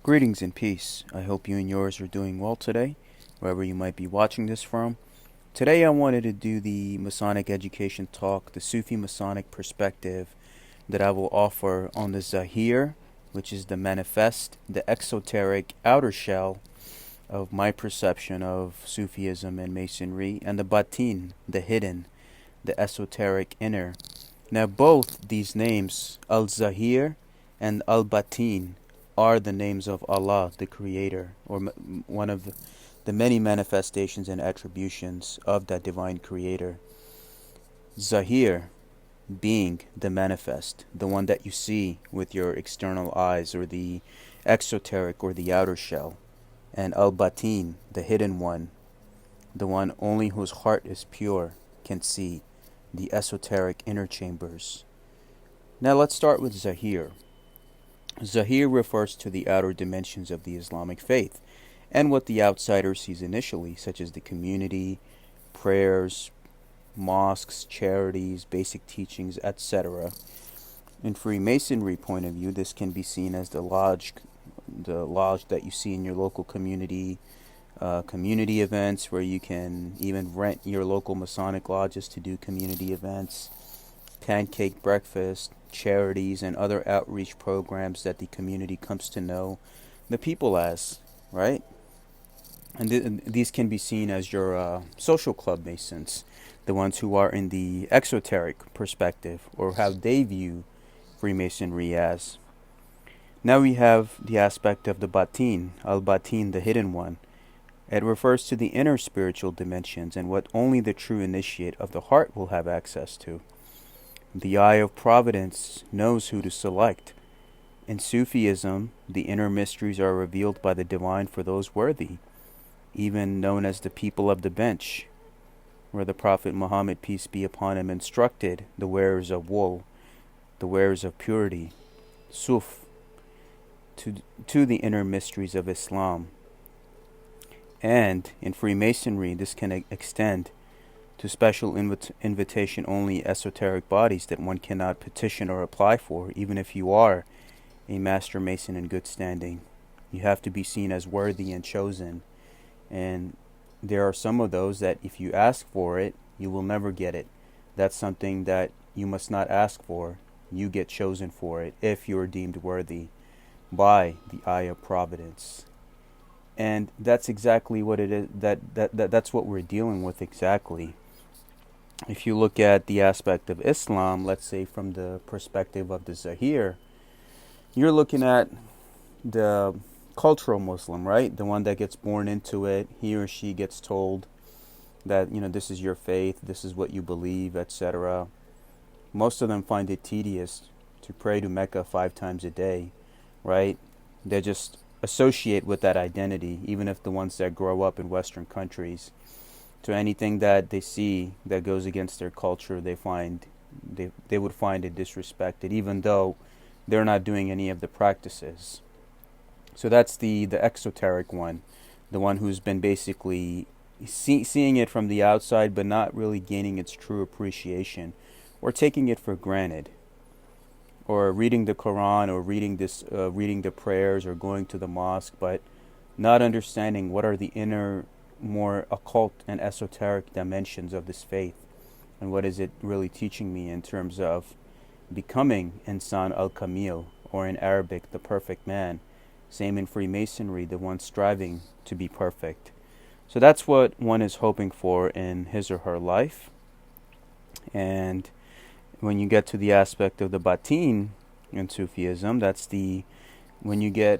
Greetings and peace. I hope you and yours are doing well today, wherever you might be watching this from. Today I wanted to do the Masonic education talk, the Sufi Masonic perspective that I will offer on the Zahir, which is the manifest, the exoteric outer shell of my perception of Sufism and Masonry, and the Batin, the hidden, the esoteric inner. Now both these names, Al-Zahir and Al-Batin, are the names of Allah, the Creator, or one of the many manifestations and attributions of that divine Creator. Zahir being the manifest, the one that you see with your external eyes, or the exoteric or the outer shell, and Al-Batin, the hidden one, the one only whose heart is pure can see, the esoteric inner chambers. Now let's start with Zahir. Zahir refers to the outer dimensions of the Islamic faith and what the outsider sees initially, such as the community, prayers, mosques, charities, basic teachings, etc. In Freemasonry point of view, this can be seen as the lodge that you see in your local community, community events where you can even rent your local Masonic lodges to do community events, pancake breakfast, charities, and other outreach programs that the community comes to know the people as, right? And these can be seen as your social club Masons, the ones who are in the exoteric perspective, or how they view Freemasonry as. Now we have the aspect of the Batin, Al-Batin, the hidden one. It refers to the inner spiritual dimensions and what only the true initiate of the heart will have access to. The eye of providence knows who to select. In Sufism, the inner mysteries are revealed by the divine for those worthy, even known as the people of the bench, where the Prophet Muhammad, peace be upon him, instructed the wearers of wool, the wearers of purity, Suf, to the inner mysteries of Islam. And in Freemasonry, this can extend to special invitation-only esoteric bodies that one cannot petition or apply for, even if you are a Master Mason in good standing. You have to be seen as worthy and chosen. And there are some of those that if you ask for it, you will never get it. That's something that you must not ask for. You get chosen for it if you are deemed worthy by the eye of providence. And that's exactly what it is. That's what we're dealing with exactly. If you look at the aspect of Islam, let's say from the perspective of the Zahir, you're looking at the cultural Muslim, right? The one that gets born into it. He or she gets told that, this is your faith, this is what you believe, etc. Most of them find it tedious to pray to Mecca 5 times a day, right? They just associate with that identity, even if the ones that grow up in Western countries, to anything that they see that goes against their culture, they would find it disrespected, even though they're not doing any of the practices. So that's the exoteric one, the one who's been basically seeing it from the outside, but not really gaining its true appreciation, or taking it for granted, or reading the Quran, or reading the prayers, or going to the mosque, but not understanding what are the inner, more occult and esoteric dimensions of this faith, and what is it really teaching me in terms of becoming Insan al-Kamil, or in Arabic, the perfect man. Same in Freemasonry, the one striving to be perfect. So that's what one is hoping for in his or her life. And when you get to the aspect of the Batin in Sufism, that's when you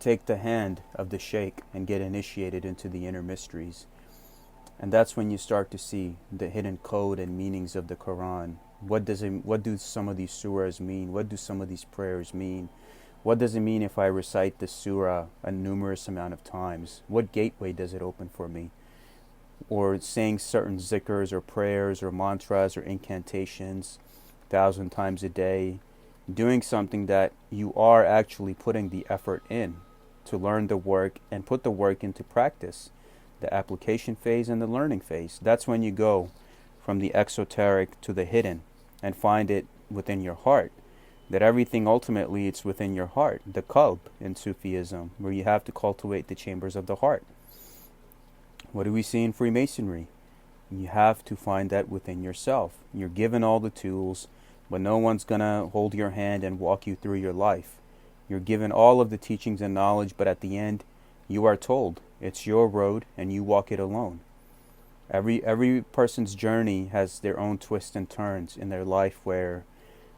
take the hand of the Sheikh and get initiated into the inner mysteries. And that's when you start to see the hidden code and meanings of the Quran. What do some of these surahs mean? What do some of these prayers mean? What does it mean if I recite the surah a numerous amount of times? What gateway does it open for me? Or saying certain zikrs or prayers or mantras or incantations 1,000 times a day, doing something that you are actually putting the effort in to learn the work and put the work into practice, the application phase and the learning phase. That's when you go from the exoteric to the hidden and find it within your heart. that everything ultimately it's within your heart, the qalb in Sufism, where you have to cultivate the chambers of the heart. What do we see in Freemasonry? You have to find that within yourself. You're given all the tools, but no one's going to hold your hand and walk you through your life. You're given all of the teachings and knowledge, but at the end, you are told it's your road and you walk it alone. Every person's journey has their own twists and turns in their life, where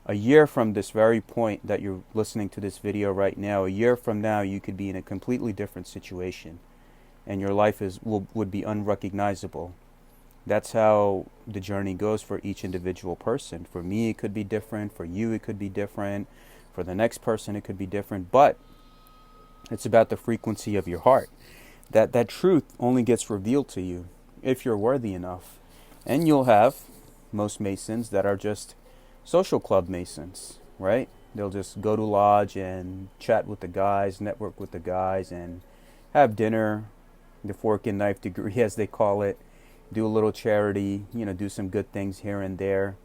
a year from this very point that you're listening to this video right now, a year from now, you could be in a completely different situation, and your life would be unrecognizable. That's how the journey goes for each individual person. For me, it could be different. For you, it could be different. For the next person, it could be different. But it's about the frequency of your heart. That truth only gets revealed to you if you're worthy enough. And you'll have most Masons that are just social club Masons, right? They'll just go to lodge and chat with the guys, network with the guys, and have dinner, the fork and knife degree as they call it, do a little charity, do some good things here and there.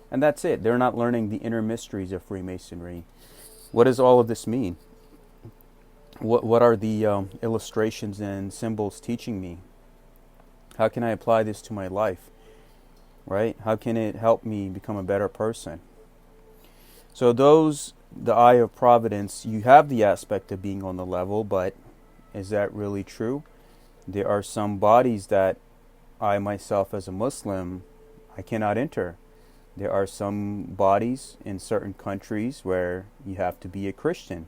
And that's it. They're not learning the inner mysteries of Freemasonry. What does all of this mean? What are the illustrations and symbols teaching me? How can I apply this to my life? Right? How can it help me become a better person? So the eye of providence, you have the aspect of being on the level, but is that really true? There are some bodies that I myself as a Muslim, I cannot enter. There are some bodies in certain countries where you have to be a Christian.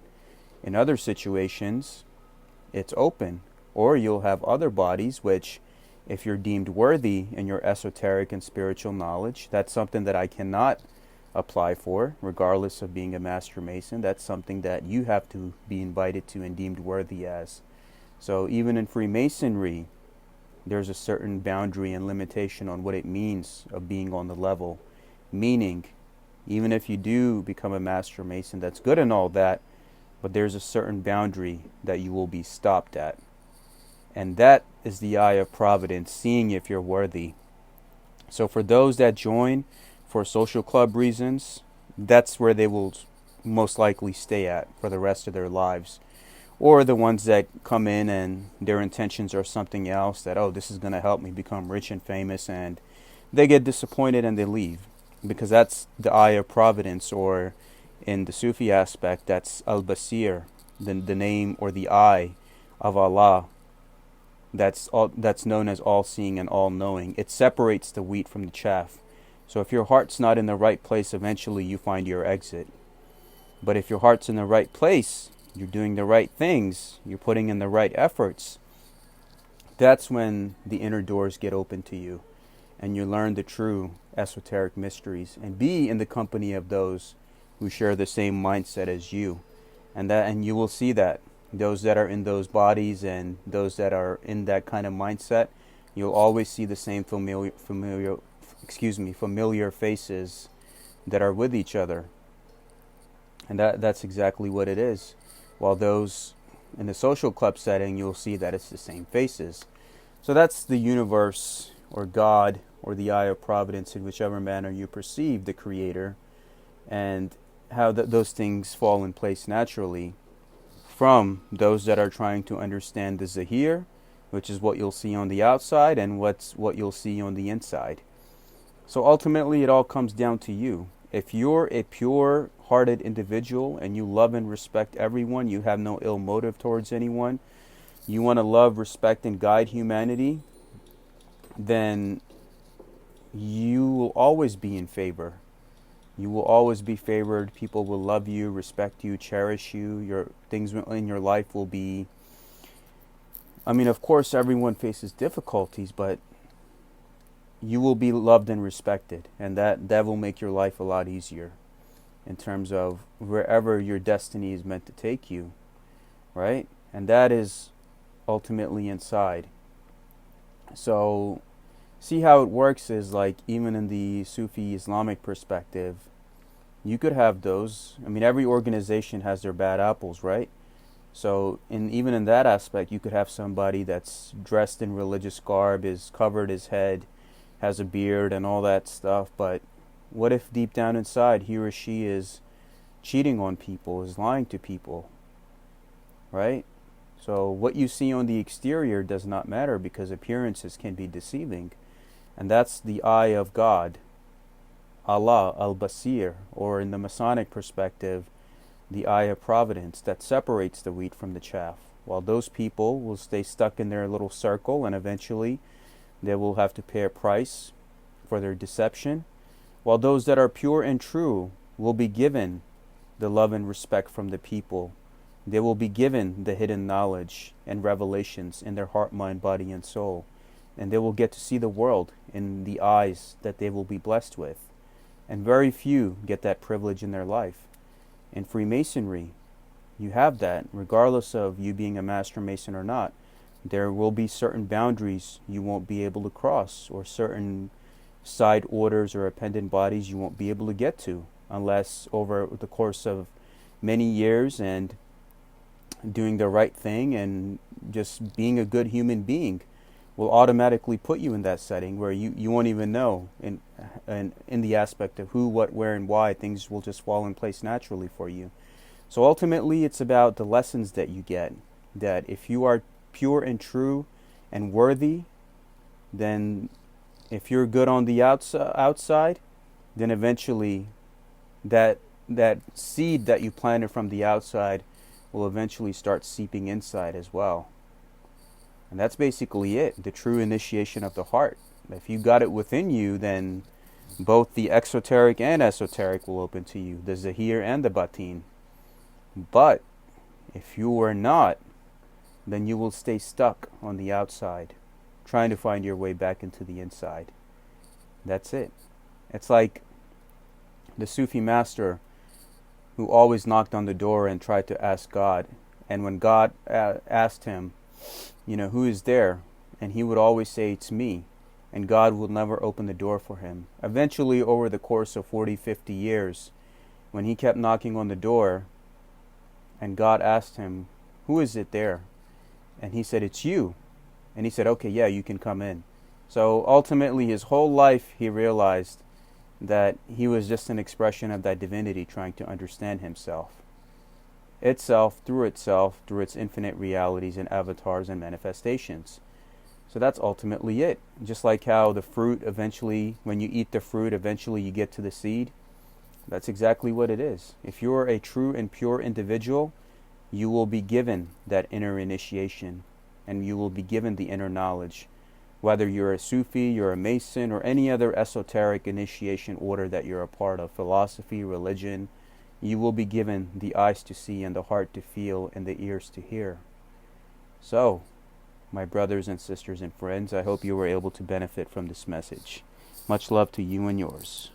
In other situations, it's open. Or you'll have other bodies which, if you're deemed worthy in your esoteric and spiritual knowledge, that's something that I cannot apply for, regardless of being a Master Mason. That's something that you have to be invited to and deemed worthy as. So even in Freemasonry, there's a certain boundary and limitation on what it means of being on the level. Meaning, even if you do become a Master Mason, that's good and all that, but there's a certain boundary that you will be stopped at. And that is the eye of providence, seeing if you're worthy. So for those that join for social club reasons, that's where they will most likely stay at for the rest of their lives. Or the ones that come in and their intentions are something else, that, oh, this is going to help me become rich and famous, and they get disappointed and they leave. Because that's the eye of providence, or in the Sufi aspect, that's Al-Basir, the name or the eye of Allah. That's known as all-seeing and all-knowing. It separates the wheat from the chaff. So if your heart's not in the right place, eventually you find your exit. But if your heart's in the right place, you're doing the right things, you're putting in the right efforts, that's when the inner doors get open to you and you learn the true esoteric mysteries and be in the company of those who share the same mindset as you. And you will see that those that are in those bodies and those that are in that kind of mindset, you'll always see the same familiar faces that are with each other. And that's exactly what it is. While those in the social club setting, you'll see that it's the same faces. So that's the universe, or God, or the eye of providence, in whichever manner you perceive the Creator, and how those things fall in place naturally from those that are trying to understand the Zahir, which is what you'll see on the outside, and what you'll see on the inside. So ultimately, it all comes down to you. If you're a pure-hearted individual and you love and respect everyone, you have no ill motive towards anyone, you want to love, respect, and guide humanity, then you will always be in favor. You will always be favored. People will love you, respect you, cherish you. Your things in your life will be... of course, everyone faces difficulties, but you will be loved and respected, and that will make your life a lot easier in terms of wherever your destiny is meant to take you, right? And that is ultimately inside. So see how it works is like, even in the Sufi Islamic perspective, you could have those. Every organization has their bad apples, right? So even in that aspect, you could have somebody that's dressed in religious garb, is covered his head, has a beard and all that stuff, but what if deep down inside he or she is cheating on people, is lying to people, right? So what you see on the exterior does not matter, because appearances can be deceiving. And that's the eye of God, Allah, Al-Basir, or in the Masonic perspective, the eye of providence that separates the wheat from the chaff. While those people will stay stuck in their little circle, and eventually they will have to pay a price for their deception, while those that are pure and true will be given the love and respect from the people. They will be given the hidden knowledge and revelations in their heart, mind, body, and soul. And they will get to see the world in the eyes that they will be blessed with. And very few get that privilege in their life. In Freemasonry, you have that, regardless of you being a Master Mason or not. There will be certain boundaries you won't be able to cross, or certain side orders or appendant bodies you won't be able to get to, unless over the course of many years and doing the right thing and just being a good human being will automatically put you in that setting where you won't even know in the aspect of who, what, where, and why. Things will just fall in place naturally for you. So ultimately, it's about the lessons that you get, that if you are pure and true and worthy, then if you're good on the outside, then eventually that seed that you planted from the outside will eventually start seeping inside as well. And that's basically it, the true initiation of the heart. If you got it within you, then both the exoteric and esoteric will open to you, the Zahir and the Batin. But if you are not, then you will stay stuck on the outside, trying to find your way back into the inside. That's it. It's like the Sufi master who always knocked on the door and tried to ask God. And when God asked him, who is there? And he would always say, it's me. And God would never open the door for him. Eventually, over the course of 40, 50 years, when he kept knocking on the door, and God asked him, who is it there? And he said, it's you. And he said, okay, yeah, you can come in. So ultimately, his whole life, he realized that he was just an expression of that divinity trying to understand himself. Itself, through its infinite realities and avatars and manifestations. So that's ultimately it. Just like how the fruit eventually, when you eat the fruit, eventually you get to the seed. That's exactly what it is. If you're a true and pure individual, you will be given that inner initiation, and you will be given the inner knowledge. Whether you're a Sufi, you're a Mason, or any other esoteric initiation order that you're a part of, philosophy, religion, you will be given the eyes to see and the heart to feel and the ears to hear. So, my brothers and sisters and friends, I hope you were able to benefit from this message. Much love to you and yours.